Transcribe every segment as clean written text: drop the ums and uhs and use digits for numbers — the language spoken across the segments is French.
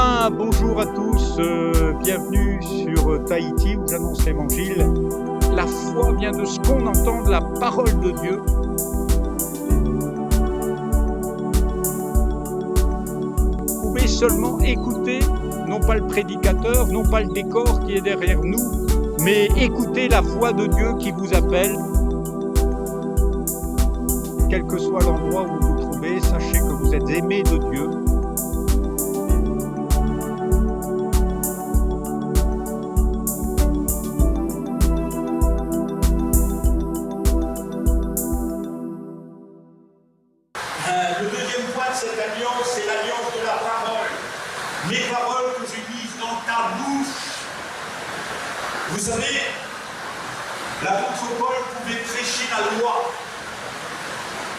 bien, bonjour à tous, bienvenue sur Tahiti où j'annonce l'évangile. La foi vient de ce qu'on entend de la parole de Dieu. Vous pouvez seulement écouter, non pas le prédicateur, non pas le décor qui est derrière nous, mais écouter la voix de Dieu qui vous appelle. Quel que soit l'endroit où vous vous trouvez, sachez que vous êtes aimés de Dieu. Le deuxième point de cette alliance, c'est l'alliance de la parole. Les paroles que je dis dans ta bouche. Vous savez, l'apôtre Paul pouvait prêcher la loi.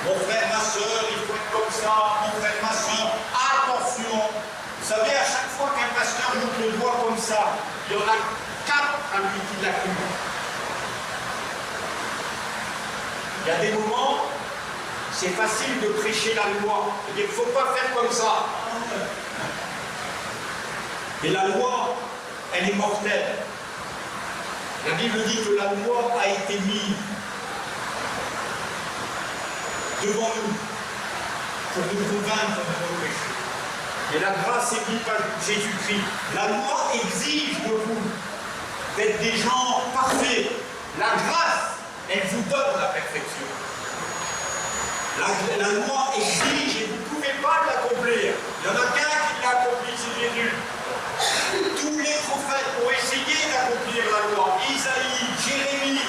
Mon frère, ma soeur, il faut être comme ça. Mon frère, ma soeur, attention. Vous savez, à chaque fois qu'un pasteur monte le doigt comme ça, il y en a 4 à lui qui l'accusent. Il y a des moments, c'est facile de prêcher la loi. Il ne faut pas faire comme ça. Mais la loi, elle est mortelle. La Bible dit que la loi a été mise devant nous pour nous convaincre de nos péchés. Et la grâce est mise par Jésus-Christ. La loi exige de vous d'être des gens parfaits. La grâce, elle vous donne la perfection. La loi exige et vous ne pouvez pas l'accomplir. Il y en a qu'un qui l'a accompli, c'est Jésus. Tous les prophètes ont essayé d'accomplir la loi. Isaïe, Jérémie,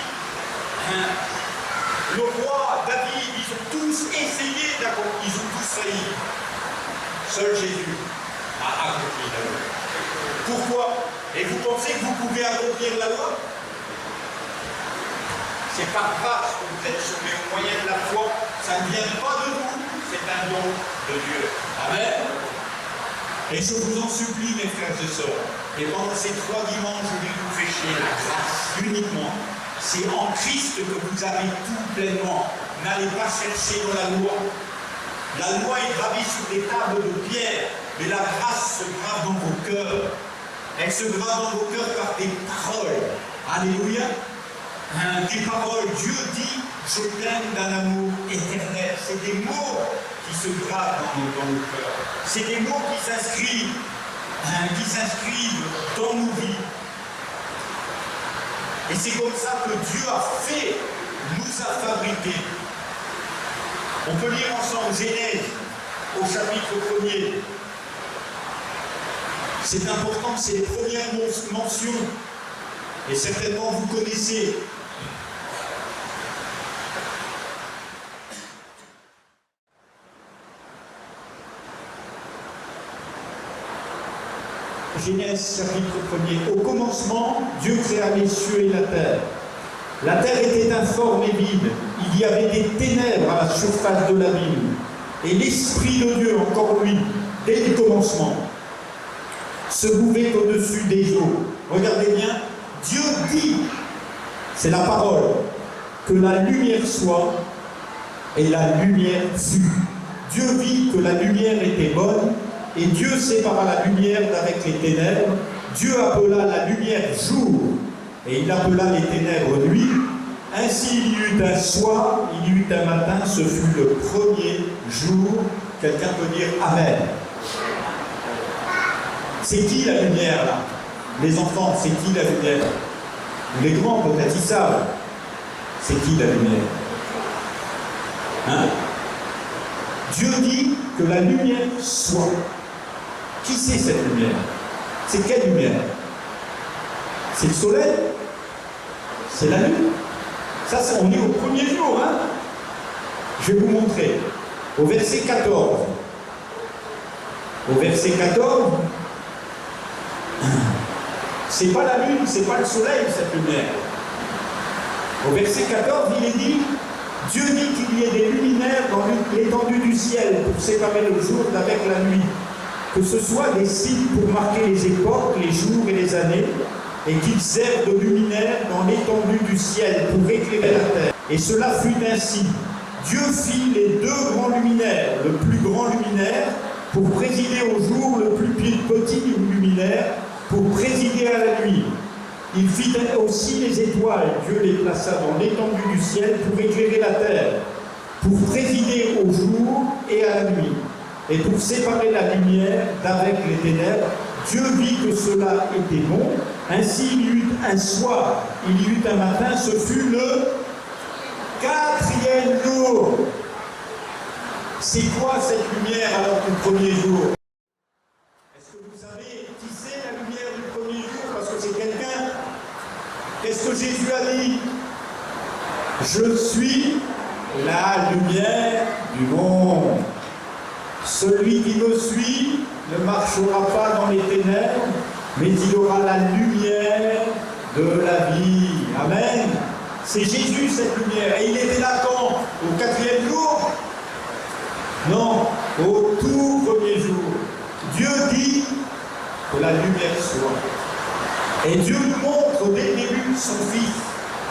le roi, David, ils ont tous essayé d'accomplir. Ils ont tous failli. Seul Jésus a accompli la loi. Pourquoi? Et vous pensez que vous pouvez accomplir la loi? C'est par grâce que vous êtes sauvés au moyen de la foi. Ça ne vient pas de vous, c'est un don de Dieu. Amen. Et je vous en supplie, mes frères et sœurs, et pendant ces 3 dimanches, je vais vous prêcher la grâce uniquement. C'est en Christ que vous avez tout pleinement. N'allez pas chercher dans la loi. La loi est gravée sur des tables de pierre, mais la grâce se grave dans vos cœurs. Elle se grave dans vos cœurs par des paroles. Alléluia. Des paroles. Dieu dit, je t'aime d'un amour éternel. C'est des mots qui se gravent dans nos cœurs. C'est des mots qui s'inscrivent dans nos vies. Et c'est comme ça que Dieu a fait, nous a fabriqués. On peut lire ensemble Genèse au chapitre 1er. C'est important, c'est les premières mentions. Et certainement vous connaissez. Genèse chapitre 1er. Au commencement, Dieu créa les cieux et la terre. La terre était informe et vide. Il y avait des ténèbres à la surface de l'abîme. Et l'Esprit de Dieu, encore lui, dès le commencement, se mouvait au-dessus des eaux. Regardez bien, Dieu dit, c'est la parole, que la lumière soit, et la lumière fut. Dieu vit que la lumière était bonne, et Dieu sépara la lumière d'avec les ténèbres. Dieu appela la lumière jour, et il appela les ténèbres nuit. Ainsi il y eut un soir, il y eut un matin, ce fut le premier jour. Quelqu'un peut dire Amen. C'est qui la lumière là? Les enfants, c'est qui la lumière? Les grands peut-être ils savent. C'est qui la lumière? Hein? Dieu dit que la lumière soit. Qui c'est cette lumière? C'est quelle lumière? C'est le soleil? C'est la lune? Ça, on est au premier jour. Hein? Je vais vous montrer. Au verset 14. Au verset 14, c'est pas la lune, c'est pas le soleil, cette lumière. Au verset 14, il est dit, Dieu dit qu'il y ait des luminaires dans l'étendue du ciel pour séparer le jour d'avec la nuit. Que ce soit des signes pour marquer les époques, les jours et les années, et qu'ils servent de luminaires dans l'étendue du ciel pour éclairer la terre. Et cela fut ainsi. Dieu fit les 2 grands luminaires, le plus grand luminaire pour présider au jour, le plus petit Il fit aussi les étoiles. Dieu les plaça dans l'étendue du ciel pour éclairer la terre, pour présider au jour et à la nuit, et pour séparer la lumière d'avec les ténèbres. Dieu vit que cela était bon. Ainsi il y eut un soir, il y eut un matin, ce fut le 4e jour. C'est quoi cette lumière alors du premier jour? Est-ce que vous savez qui c'est la lumière du premier jour? Parce que c'est quelqu'un. Qu'est-ce que Jésus a dit? Je suis la lumière du monde. Celui qui me suit ne marchera pas dans les ténèbres, mais il aura la lumière de la vie. Amen. C'est Jésus cette lumière. Et il était là quand? Au 4e jour? Non, au tout premier jour. Dieu dit que la lumière soit. Et Dieu nous montre dès le début son Fils.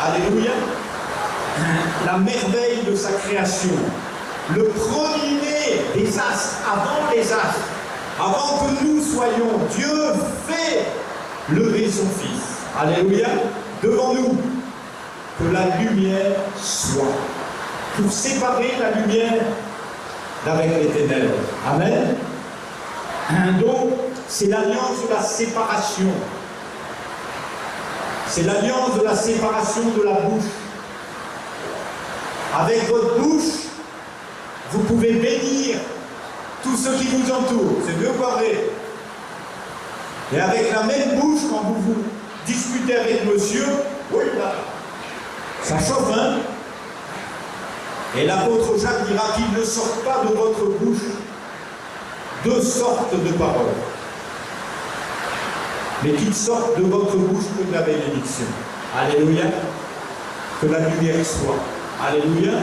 Alléluia. La merveille de sa création. Le premier-né des astres, avant les astres. Avant que nous soyons, Dieu fait lever son Fils. Alléluia. Devant nous. Que la lumière soit. Pour séparer la lumière d'avec les ténèbres. Amen. Donc, c'est l'alliance de la séparation. C'est l'alliance de la séparation de la bouche. Avec votre bouche, vous pouvez bénir tous ceux qui vous entourent. C'est mieux ou pas vrai? Et avec la même bouche, quand vous discutez avec monsieur, oui, là, ça chauffe, hein? Et l'apôtre Jacques dira qu'il ne sort pas de votre bouche 2 sortes de paroles, mais qu'il sorte de votre bouche que de la bénédiction. Alléluia. Que la lumière soit. Alléluia.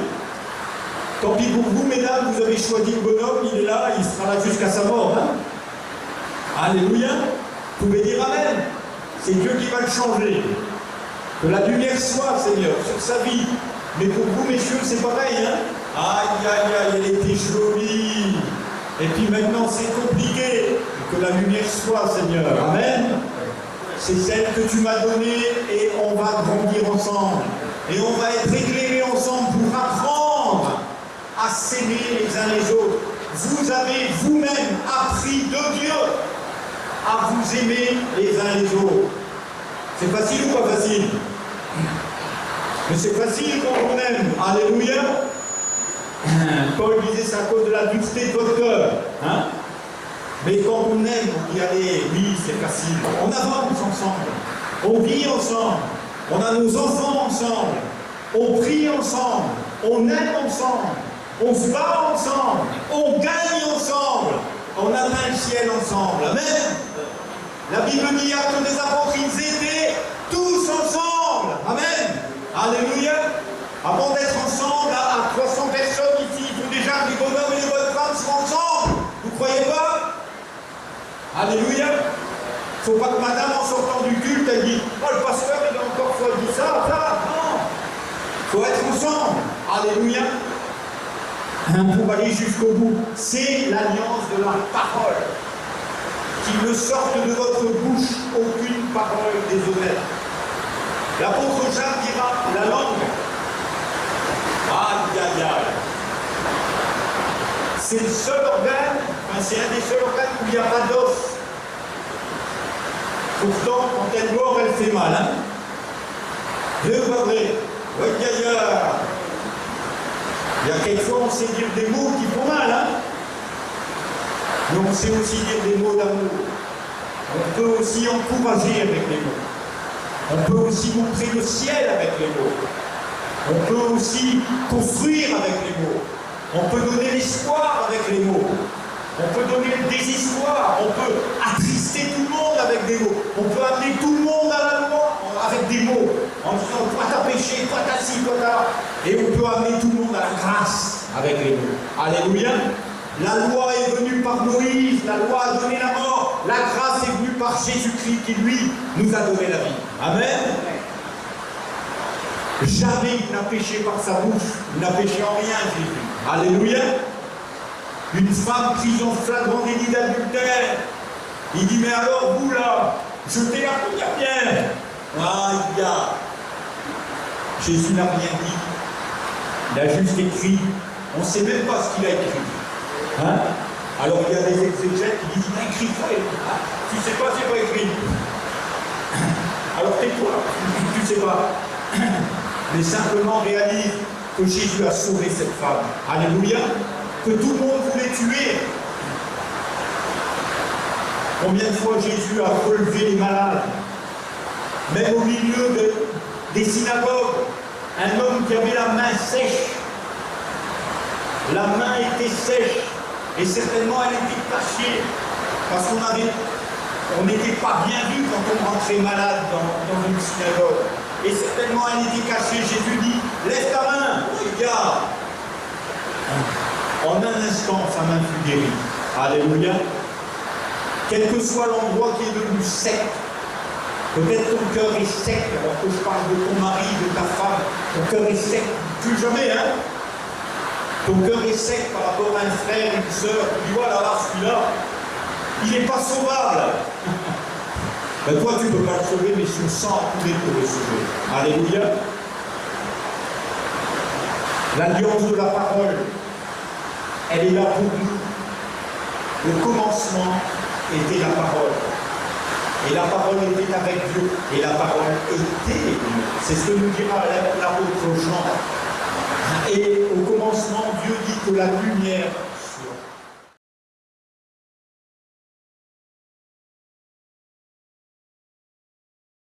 Tant pis pour vous, mesdames, vous avez choisi le bonhomme, il est là, il sera là jusqu'à sa mort. Hein? Alléluia. Vous pouvez dire Amen. C'est Dieu qui va le changer. Que la lumière soit, Seigneur, sur sa vie. Mais pour vous, messieurs, c'est pareil. Hein? Aïe, aïe, aïe, elle était jolie. Et puis maintenant, c'est compliqué. Que la lumière soit, Seigneur. Amen. C'est celle que tu m'as donnée et on va grandir ensemble. Et on va être éclairés ensemble pour apprendre à s'aimer les uns les autres. Vous avez vous-même appris de Dieu à vous aimer les uns les autres. C'est facile ou pas facile? Mais c'est facile quand on aime. Alléluia. Paul disait c'est à cause de la dureté de votre cœur. Hein? Mais quand on aime, on dit allez, oui, c'est facile. On avance ensemble. On vit ensemble. On a nos enfants ensemble. On prie ensemble. On aime ensemble. On se bat ensemble. On gagne ensemble. On atteint le ciel ensemble. Amen. La Bible dit que les apôtres, ils étaient tous ensemble. Amen. Alléluia. Avant d'être ensemble à 300 personnes ici, il faut déjà que les bonhommes et les bonnes femmes soient ensemble. Vous ne croyez pas? Alléluia. Il ne faut pas que madame, en sortant du culte, elle dise « Oh, le pasteur, il a encore dit ça, ça. » Non. Il faut être ensemble. Alléluia. Pour aller jusqu'au bout. C'est l'alliance de la parole. Qu'il ne sorte de votre bouche aucune parole déshonnête. L'apôtre Jacques dira la langue. Aïe, aïe, aïe. C'est le seul organe, enfin, c'est un des seuls organes où il n'y a pas d'os. Pourtant, quand elle mord, elle fait mal. Hein? Vrai ou pas vrai? Oui, aïe, aïe. Il y a quelquefois, on sait dire des mots qui font mal. Hein? Mais on sait aussi dire des mots d'amour. On peut aussi encourager avec les mots. On peut aussi montrer le ciel avec les mots. On peut aussi construire avec les mots. On peut donner l'espoir avec les mots. On peut donner le désespoir. On peut attrister tout le monde avec des mots. On peut amener tout le monde à la loi avec des mots. En disant toi t'as péché, toi t'as ci, toi t'as. Et on peut amener tout le monde à la grâce avec les mots. Alléluia. La loi est venue par Moïse, la loi a donné la mort, la grâce est venue par Jésus-Christ qui, lui, nous a donné la vie. Amen. Jamais il n'a péché par sa bouche, il n'a péché en rien, Jésus. Alléluia. Une femme prise en flagrant délit d'adultère, il dit, mais alors vous là, jetez la première pierre. Aïe, Jésus n'a rien dit. Il a juste écrit. On ne sait même pas ce qu'il a écrit. Hein? Alors il y a des exégètes qui disent, il a écrit quoi? Tu ne sais pas, c'est pas écrit. Alors tais-toi, tu ne sais pas. Mais simplement réalise que Jésus a sauvé cette femme. Alléluia. Que tout le monde voulait tuer. Combien de fois Jésus a relevé les malades? Même au milieu des synagogues, un homme qui avait la main sèche. La main était sèche et certainement elle était cachée parce qu'on n'était pas bien vu quand on rentrait malade dans une synagogue. Et certainement elle était cachée. Jésus dit, lève ta main, regarde. En un instant, sa main fut guérie. Alléluia. Quel que soit l'endroit qui est devenu sec, peut-être ton cœur est sec, alors que je parle de ton mari, de ta femme, ton cœur est sec, plus jamais, hein? Ton cœur est sec par rapport à un frère, une sœur, tu dis, voilà, là, celui-là, il n'est pas sauvable. Ben, toi, tu ne peux pas le sauver, mais son sang a coulé pour le sauver. Alléluia. L'alliance de la parole, elle est là pour nous. Le commencement était la parole. Et la parole était avec Dieu. Et la parole était Dieu. C'est ce que nous dira l'apôtre Jean. Et au commencement, Dieu dit que la lumière